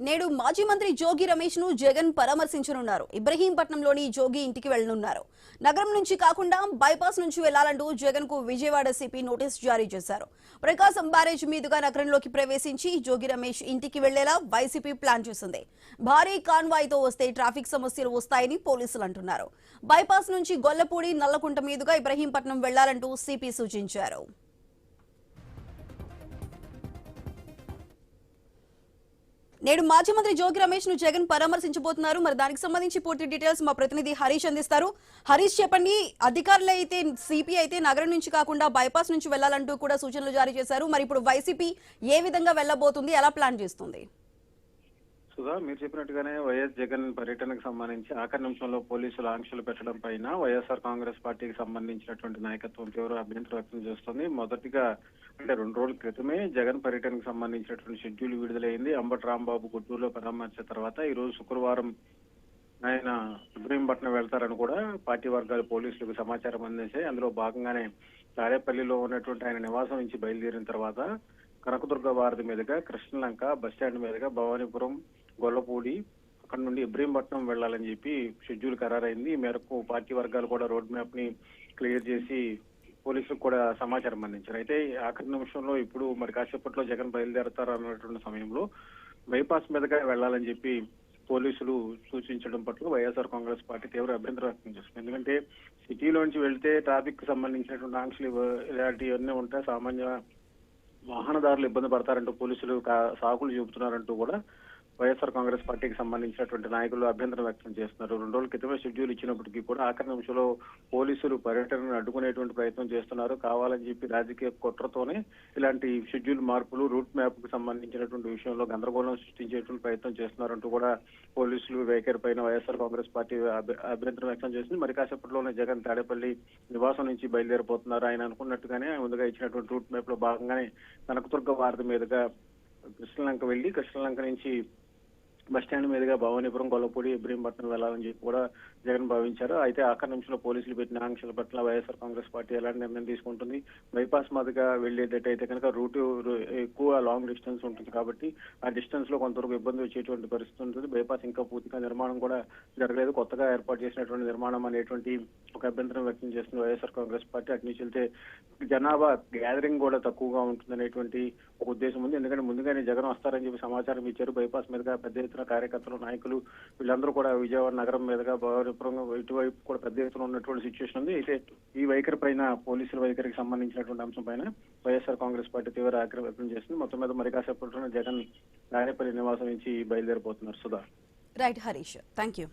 నేడు మాజీ మంత్రి జోగి రమేష్ ను జగన్ పరామర్శించనున్నారు. ఇబ్రహీంపట్నంలోని జోగి ఇంటికి వెళ్లనున్నారు. నగరం నుంచి కాకుండా బైపాస్ నుంచి వెళ్లాలంటూ జగన్ కు విజయవాడ సిపి నోటీస్ జారీ చేశారు. ప్రకాశం బ్యారేజ్ మీదుగా నగరంలోకి ప్రవేశించి జోగి రమేష్ ఇంటికి వెళ్లేలా వైసీపీ ప్లాన్ చేసింది. భారీ కాన్వాయ్ తో వస్తే ట్రాఫిక్ సమస్యలు వస్తాయని పోలీసులు అంటున్నారు. బైపాస్ నుంచి గొల్లపూడి నల్లకుంట మీదుగా ఇబ్రహీంపట్నం వెళ్లాలంటూ సిపి సూచించారు. నేడు మాజీ మంత్రి జోగి రమేష్ ను జగన్ పరామర్శించబోతున్నారు. మరి దానికి సంబంధించి పూర్తి డీటెయిల్స్ మా ప్రతినిధి హరీష్ అందిస్తారు. హరీష్, చెప్పండి. అధికారులు అయితే సిపి అయితే నగరం నుంచి కాకుండా బైపాస్ నుంచి వెళ్లాలంటూ కూడా సూచనలు జారీ చేశారు. మరి ఇప్పుడు వైసీపీ ఏ విధంగా వెళ్లబోతుంది, ఎలా ప్లాన్ చేస్తుంది? సుధా, మీరు చెప్పినట్టుగానే వైఎస్ జగన్ పర్యటనకు సంబంధించి ఆఖరి నిమిషంలో పోలీసులు ఆంక్షలు పెట్టడం పైన వైఎస్ఆర్ కాంగ్రెస్ పార్టీకి సంబంధించినటువంటి నాయకత్వం తీవ్ర అభ్యంతరం వ్యక్తం చేస్తోంది. మొదటిగా అంటే 2 రోజుల క్రితమే జగన్ పర్యటనకు సంబంధించినటువంటి షెడ్యూల్ విడుదలైంది. అంబటి రాంబాబు గుంటూరులో పరామర్శించిన తర్వాత ఈ రోజు శుక్రవారం ఆయన ఇబ్రహీంపట్నం వెళ్తారని కూడా పార్టీ వర్గాలు పోలీసులకు సమాచారం అందించాయి. అందులో భాగంగానే తాడేపల్లిలో ఉన్నటువంటి ఆయన నివాసం నుంచి బయలుదేరిన తర్వాత కనకదుర్గ వారధి మీదుగా కృష్ణలంక బస్టాండ్ మీదుగా భవానీపురం గొల్లపూడి అక్కడ నుండి ఇబ్రహీంపట్నం వెళ్లాలని చెప్పి షెడ్యూల్ ఖరారైంది. ఈ మేరకు పార్టీ వర్గాలు కూడా రోడ్ మ్యాప్ ని క్లియర్ చేసి పోలీసులకు కూడా సమాచారం అందించారు. అయితే ఆఖరి నిమిషంలో ఇప్పుడు మరి కాసేపట్లో జగన్ బయలుదేరతారు అన్నటువంటి సమయంలో బైపాస్ మీదుగా వెళ్లాలని చెప్పి పోలీసులు సూచించడం పట్ల వైఎస్ఆర్ కాంగ్రెస్ పార్టీ తీవ్ర అభ్యంతరం వ్యక్తం చేస్తుంది. ఎందుకంటే సిటీలోంచి వెళ్తే ట్రాఫిక్ కి సంబంధించినటువంటి ఆంక్షలు ఇలాంటివన్నీ ఉంటాయి, సామాన్య వాహనదారులు ఇబ్బంది పడతారంటూ పోలీసులు సాకులు చెబుతున్నారంటూ కూడా వైఎస్ఆర్ కాంగ్రెస్ పార్టీకి సంబంధించినటువంటి నాయకులు అభ్యంతరం వ్యక్తం చేస్తున్నారు. 2 రోజుల క్రితమే షెడ్యూల్ ఇచ్చినప్పటికీ కూడా ఆఖరి నిమిషంలో పోలీసులు పర్యటనను అడ్డుకునేటువంటి ప్రయత్నం చేస్తున్నారు. కావాలని చెప్పి రాజకీయ కుట్రతోనే ఇలాంటి షెడ్యూల్ మార్పులు, రూట్ మ్యాప్ కు సంబంధించినటువంటి విషయంలో గందరగోళం సృష్టించేటువంటి ప్రయత్నం చేస్తున్నారంటూ కూడా పోలీసులు వైఖరి పైన వైఎస్ఆర్ కాంగ్రెస్ పార్టీ అభ్యంతరం వ్యక్తం చేసింది. మరి కాసేపట్లోనే జగన్ తాడేపల్లి నివాసం నుంచి బయలుదేరిపోతున్నారు. ఆయన అనుకున్నట్టుగానే ముందుగా ఇచ్చినటువంటి రూట్ మ్యాప్ లో భాగంగానే కనకదుర్గ వారధి మీదుగా కృష్ణలంక వెళ్లి కృష్ణలంక నుంచి బస్టాండ్ మీదుగా భవానీపురం గొల్లపూడి ఇబ్రహీంపట్నం వెళ్లాలని చెప్పి కూడా జగన్ భావించారు. అయితే ఆఖరి నిమిషంలో పోలీసులు పెట్టిన ఆంక్షల పట్ల వైఎస్ఆర్ కాంగ్రెస్ పార్టీ ఎలాంటి నిర్ణయం తీసుకుంటుంది, బైపాస్ మీదుగా వెళ్లేటట్టయితే కనుక రూట్ ఎక్కువ లాంగ్ డిస్టెన్స్ ఉంటుంది కాబట్టి ఆ డిస్టెన్స్ లో కొంతవరకు ఇబ్బంది వచ్చేటువంటి పరిస్థితి ఉంటుంది. బైపాస్ ఇంకా పూర్తిగా నిర్మాణం కూడా జరగలేదు, కొత్తగా ఏర్పాటు చేసినటువంటి నిర్మాణం అనేటువంటి ఒక అభ్యంతరం వ్యక్తం చేస్తుంది వైఎస్ఆర్ కాంగ్రెస్ పార్టీ. అటు నుంచి వెళ్తే జనాభా గ్యాదరింగ్ కూడా తక్కువగా ఉంటుందనేటువంటి ఒక ఉద్దేశం ఉంది. ఎందుకంటే ముందుగానే జగన్ వస్తారని చెప్పి సమాచారం ఇచ్చారు. బైపాస్ మీదుగా పెద్ద ఎత్తున కార్యకర్తలు, నాయకులు వీళ్ళందరూ కూడా విజయవాడ నగరం మీదుగా భవానీపురం ఇటువైపు కూడా పెద్ద ఎత్తున ఉన్నటువంటి సిచ్యువేషన్ ఉంది. అయితే ఈ వైఖరి పైన పోలీసుల వైఖరికి సంబంధించినటువంటి అంశం పైన వైఎస్ఆర్ కాంగ్రెస్ పార్టీ తీవ్ర ఆగ్రహం వ్యక్తం చేస్తుంది. మొత్తం మీద మరి కాసేపట్లోనే జగన్ తాడేపల్లి నివాసం నుంచి బయలుదేరిపోతున్నారు. Sudha. Right Harish, thank you.